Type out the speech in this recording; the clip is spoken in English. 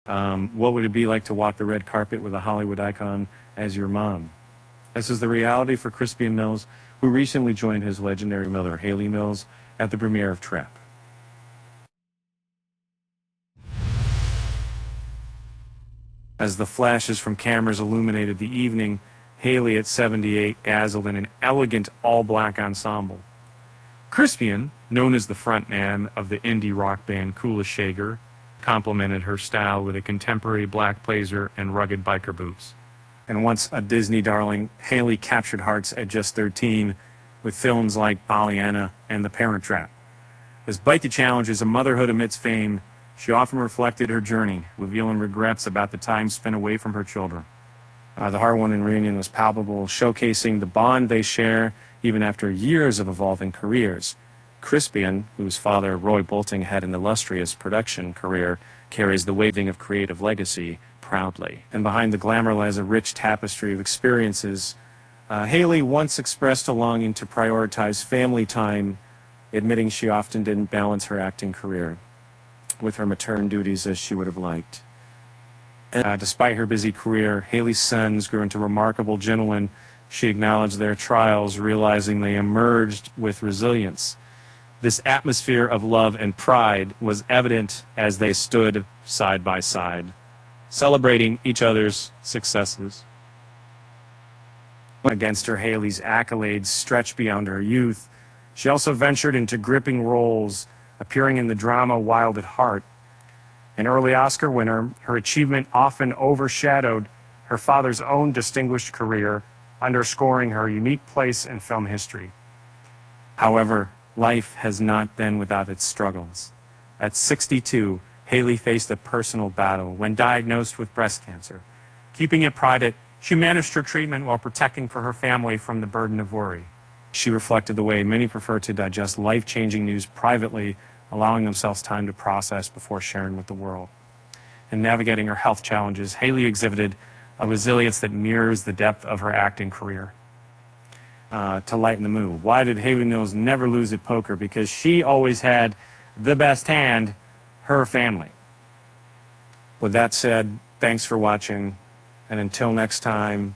What would it be like to walk the red carpet with a Hollywood icon as your mom? This is the reality for Crispian Mills, who recently joined his legendary mother, Hayley Mills, at the premiere of Trap. As the flashes from cameras illuminated the evening, Hayley, at 78, dazzled in an elegant all-black ensemble. Crispian, known as the frontman of the indie rock band Kula Shaker, complemented her style with a contemporary black blazer and rugged biker boots. And once a Disney darling, Hayley captured hearts at just 13 with films like Pollyanna and The Parent Trap. Despite the challenges of motherhood amidst fame, she often reflected her journey, revealing regrets about the time spent away from her children. The heartwarming reunion was palpable, showcasing the bond they share even after years of evolving careers. Crispian, whose father, Roy Bolting, had an illustrious production career, carries the waving of creative legacy proudly. And behind the glamour lies a rich tapestry of experiences. Hayley once expressed a longing to prioritize family time, admitting she often didn't balance her acting career with her maternal duties as she would have liked. Despite her busy career, Hayley's sons grew into remarkable gentlemen. She acknowledged their trials, realizing they emerged with resilience. This atmosphere of love and pride was evident as they stood side by side, celebrating each other's successes. Against her, Hayley's accolades stretched beyond her youth. She also ventured into gripping roles, appearing in the drama Wild at Heart. An early Oscar winner, her achievement often overshadowed her father's own distinguished career, underscoring her unique place in film history. However, life has not been without its struggles. At 62, Hayley faced a personal battle when diagnosed with breast cancer. Keeping it private, she managed her treatment while protecting for her family from the burden of worry. She reflected the way many prefer to digest life-changing news privately, allowing themselves time to process before sharing with the world. In navigating her health challenges, Hayley exhibited a resilience that mirrors the depth of her acting career. To lighten the mood, why did Hayley Mills never lose at poker? Because she always had the best hand, her family. With that said, thanks for watching, and until next time,